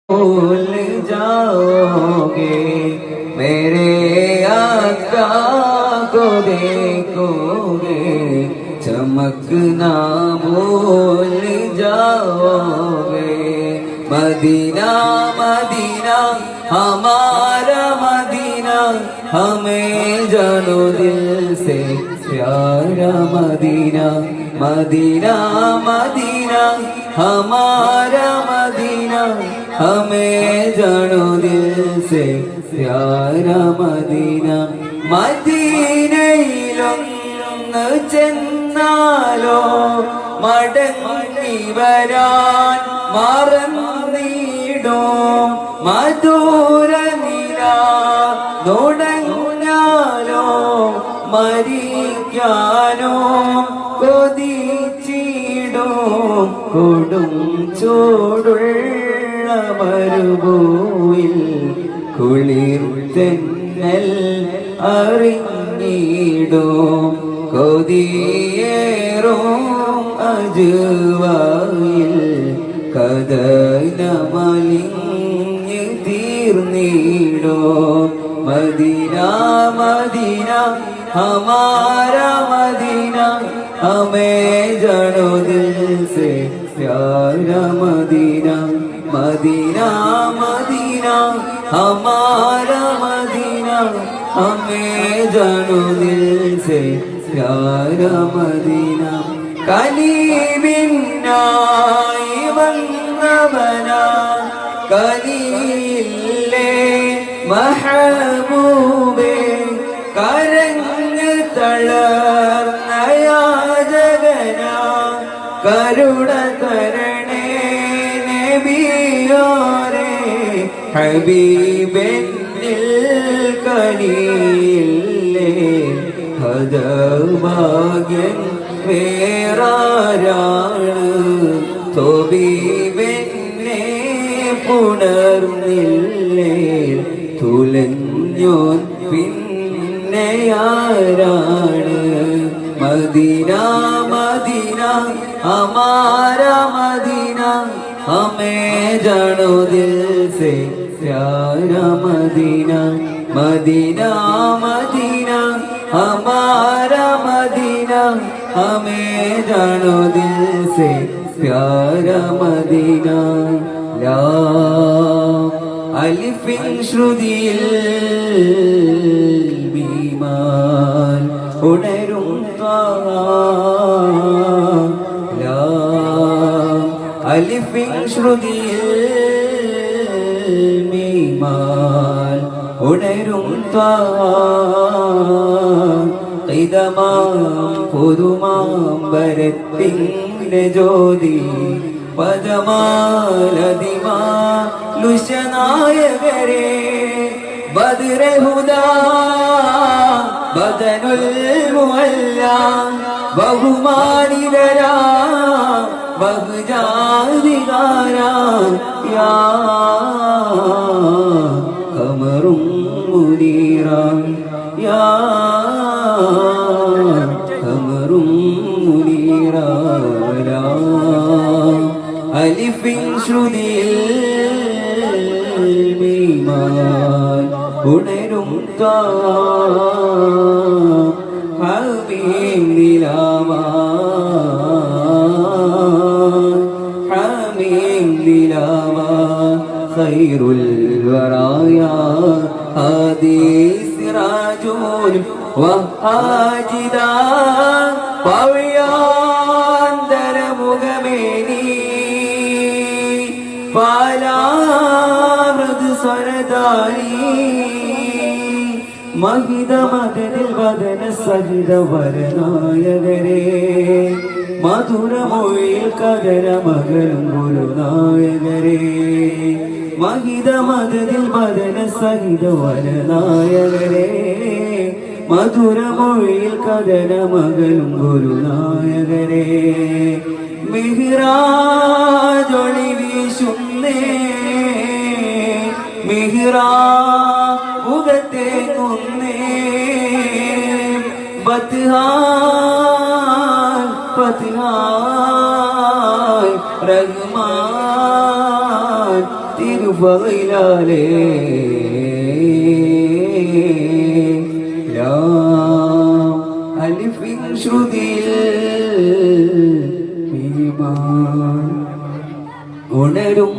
भूल जाओगे, मेरे आका को देखोगे, चमकना भूल जाओगे। मदीना मदीना हमारा मदीना, हमें जानो दिल से प्यारा मदीना। मदीना मदीना हमारा मदीना, हमें जानो दिल से प्यारा मदीന। മദീനയിലൊന്ന് ചെന്നാലോ മടങ്ങി വരാൻ മറന്നിടോ, മധുര നില നുടഞ്ഞാലോ മരിക്കാനോ കൊതിച്ചിടോ, കൊടും ചൂടുള്ള മരുഭൂമിൽ കുളിർ തെന്നൽ അറിഞ്ഞിടോ, കൊതിയേറും അജുവായിൽ കഥനമലിഞ്ഞ് തീർന്നിടോ। മദീന മദീന हमारा मदीना, हमें जानो दिल से प्यारा मदीना। मदीना मदीना हमारा मदीना, हमें जानो दिल से प्यारा मदीना। കലീബിനായി വന്നവനാ കലീലേ മഹബൂബേ, കരഞ്ഞ് തളർന്ന യാചകനാ കരുണ കരണേ നബിയോരേ, ഹബീബെന്നിൽ കലീലേ ഹദഭാഗ്യൻ വേറാരാണ്, തോബീബെന്നെ പുണർന്നില്ലേ, തുലഞ്ഞോൻ പിന്നെയാരാണ്। മദീന മദീന हमारा मदीना, हमें जानो दिल से प्यारा मदीना। मदीना मदीना हमारा मदीना, हमें जानो दिल से प्यारा मदीना। ലാ അലിഫിൻ ശ്രുതിയിൽ ബീമാൻ ഉണരും ലാ അലിഫിൻ ശ്രുതിയിൽ ബീമാൻ ഉണരും ഇതമാം പുതുമാം വരത്തിൻ്റെ ജ്യോതി പദമാലതിമാ ലുശനായകരേ, ബദ്രഹുദാ ബദനുൽ മുഅല്ല, ബഹുമാനിതരാ ബഹുജാതികാരാ യാ ഖമറും മുനീറാ, യാ ഖമറും മുനീറാ। അലിഫിൻ ശ്രുതിയിൽ ബീമാൻ ഉണരും ഹമീം നിലാവാൻ, ഹമീം നിലാവാൻ ഖൈറുൽ വറായാ ഹാദി സിറാജുൽ വഹാജിദാ, പവ്യാന്തര മുഖമേനി പാലാമൃത് സ്വരധാരി, മഹിതമദനിൽ വദന സജിത വരനായകരേ, മധുരമൊഴിയിൽ കദര മകരും ഗുരുനായകരേ, മഹിതമദനിൽ വദന സജിത വരനായകരേ, മധുരമൊഴിയിൽ കദര മകരും ഗുരുനായകരേ। മിഹ്റാജൊളി വീശുന്നേ മിഹ്റാബുകത്തെ കുന്നേ, ബത്ഹാൻ ബത്ഹാൻ റഹ്മാൻ തിരു ഫയിലാലേ ലാം അലിഫിൻ ശ്രുതിയിൽ ഈമാൻ ഉണരും